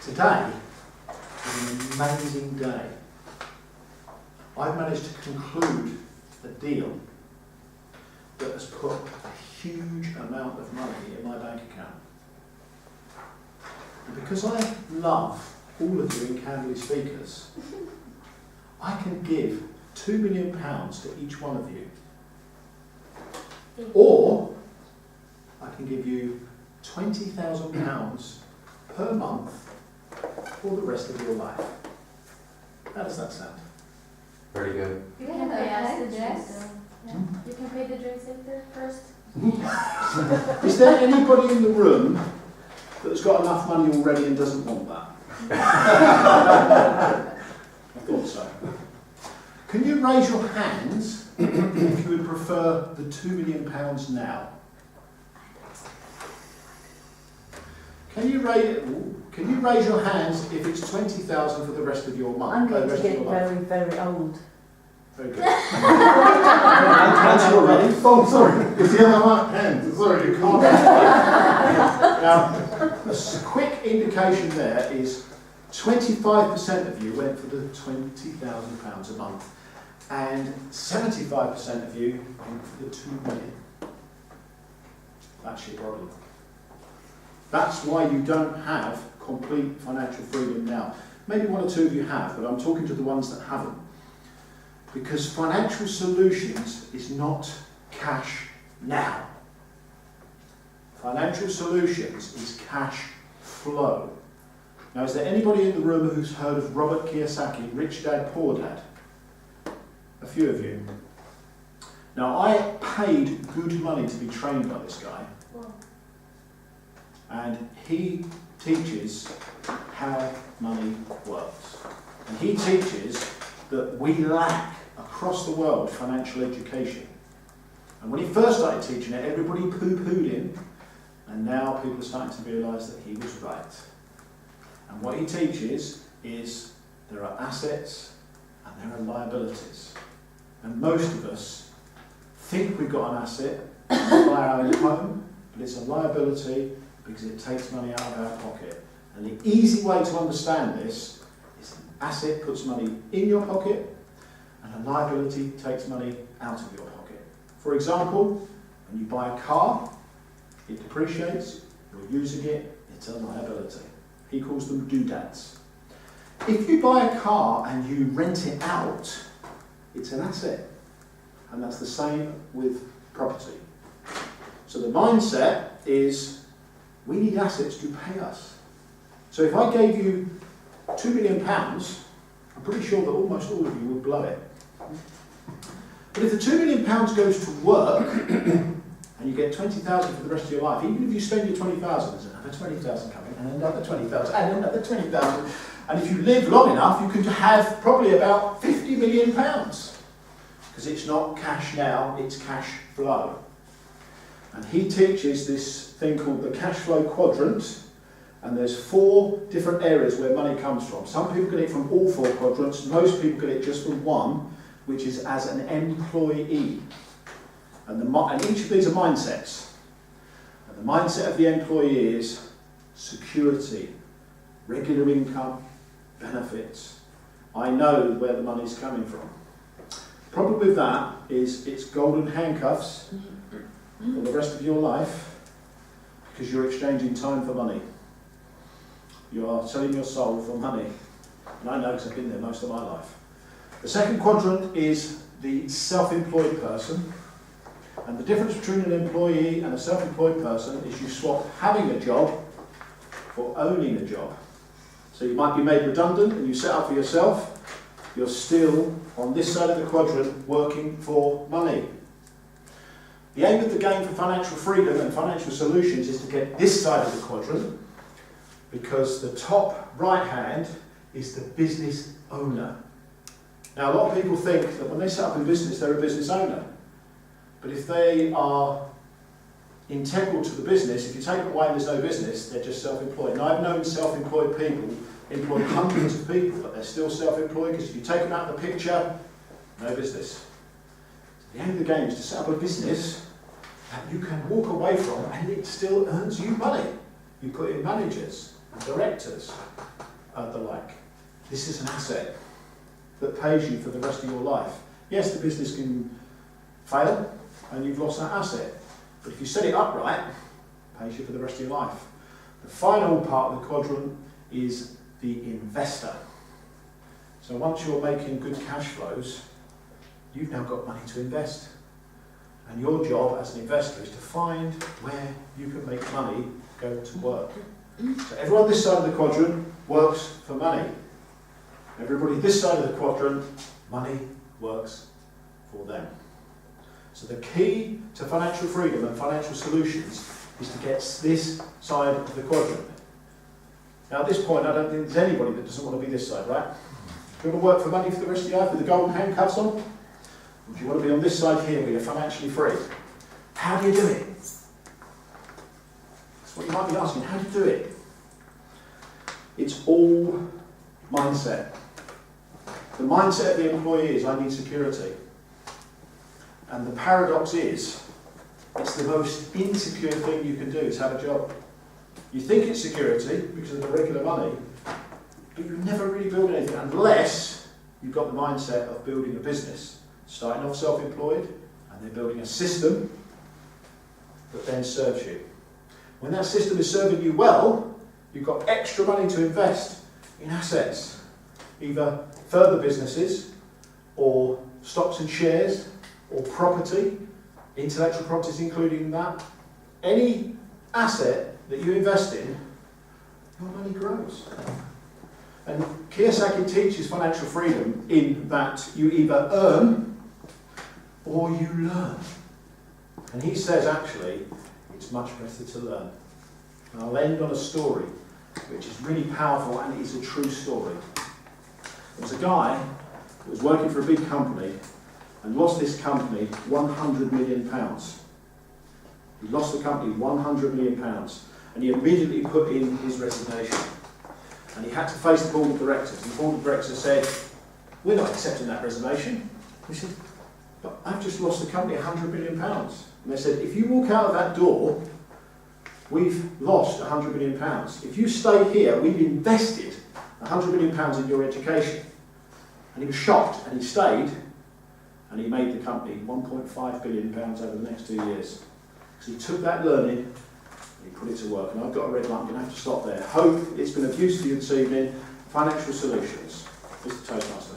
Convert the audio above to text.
Today is an amazing day. I've managed to conclude a deal that has put a huge amount of money in my bank account. And because I love all of you in Candley Speakers, I can give £2 million to each one of you. Or I can give you £20,000 per month for the rest of your life. How does that sound? Very good. You can pay us the dress. Yeah. You can pay the dress first. Is there anybody in the room that's got enough money already and doesn't want that? I thought so. Can you raise your hands if you would prefer the £2 million now? Can you raise your hands if it's 20,000 for the rest of your month? I'm going to get very, very old. Very good. Hands already. Oh, sorry. It's the other hand. Sorry, you can't. Now, a quick indication there is 25% of you went for the £20,000 a month, and 75% of you went for the 2 million. That's your problem. That's why you don't have complete financial freedom now. Maybe one or two of you have, but I'm talking to the ones that haven't. Because financial solutions is not cash now. Financial solutions is cash flow. Now, is there anybody in the room who's heard of Robert Kiyosaki, Rich Dad, Poor Dad? A few of you. Now, I paid good money to be trained by this guy. And he teaches how money works. And he teaches that we lack across the world financial education. And when he first started teaching it, everybody poo-pooed him, and now people are starting to realise that he was right. And what he teaches is there are assets and there are liabilities. And most of us think we've got an asset and buy our own home, but it's a liability because it takes money out of our pocket. And the easy way to understand this is an asset puts money in your pocket and a liability takes money out of your pocket. For example, when you buy a car, it depreciates, you're using it, it's a liability. He calls them doodads. If you buy a car and you rent it out, it's an asset. And that's the same with property. So the mindset is we need assets to pay us. So if I gave you £2 million, I'm pretty sure that almost all of you would blow it. But if the £2 million goes to work, and you get 20,000 for the rest of your life, even if you spend your 20,000, there's another 20,000 coming, and another 20,000, and another 20,000. And if you live long enough, you can have probably about £50 million. Because it's not cash now, it's cash flow. And he teaches this thing called the cash flow quadrant, and there's 4 different areas where money comes from. Some people get it from all 4 quadrants, most people get it just from one, which is as an employee. And each of these are mindsets. And the mindset of the employee is security, regular income, benefits. I know where the money's coming from. The problem with that is it's golden handcuffs for the rest of your life because you're exchanging time for money. You are selling your soul for money. And I know because I've been there most of my life. The second quadrant is the self-employed person. And the difference between an employee and a self-employed person is you swap having a job for owning a job. So you might be made redundant and you set up for yourself. You're still on this side of the quadrant working for money. The aim of the game for financial freedom and financial solutions is to get this side of the quadrant, because the top right hand is the business owner. Now, a lot of people think that when they set up a business, they're a business owner. But if they are integral to the business, if you take them away and there's no business, they're just self-employed. Now, I've known self-employed people employ hundreds of people, but they're still self-employed, because if you take them out of the picture, no business. The aim of the game is to set up a business that you can walk away from and it still earns you money. You put in managers and directors the like. This is an asset that pays you for the rest of your life. Yes, the business can fail and you've lost that asset, but if you set it up right, it pays you for the rest of your life. The final part of the quadrant is the investor. So once you're making good cash flows, you've now got money to invest. And your job as an investor is to find where you can make money go to work. So everyone this side of the quadrant works for money. Everybody this side of the quadrant, money works for them. So the key to financial freedom and financial solutions is to get this side of the quadrant. Now at this point, I don't think there's anybody that doesn't want to be this side, right? Do you want to work for money for the rest of your life with the golden handcuffs on? Or do you want to be on this side here where you're financially free? How do you do it? That's what you might be asking. How do you do it? It's all mindset. The mindset of the employee is, I need security. And the paradox is, it's the most insecure thing you can do is have a job. You think it's security because of the regular money, but you never really build anything unless you've got the mindset of building a business. Starting off self-employed, and then building a system that then serves you. When that system is serving you well, you've got extra money to invest in assets, either further businesses, or stocks and shares, or property, intellectual properties including that. Any asset that you invest in, your money grows. And Kiyosaki teaches financial freedom in that you either earn or you learn. And he says actually, it's much better to learn. And I'll end on a story which is really powerful and is a true story. There was a guy who was working for a big company and lost this company £100 million. He lost the company £100 million and he immediately put in his resignation. And he had to face the board of directors. And the board of directors said, we're not accepting that resignation. He said, but I've just lost the company £100 million. And they said, if you walk out of that door, we've lost £100 million. If you stay here, we've invested £100 million in your education. And he was shocked, and he stayed, and he made the company £1.5 billion over the next 2 years. So he took that learning, and he put it to work. And I've got a red light, I'm going to have to stop there. Hope it's been of use to you this evening. Financial Solutions. Mr. Toastmaster.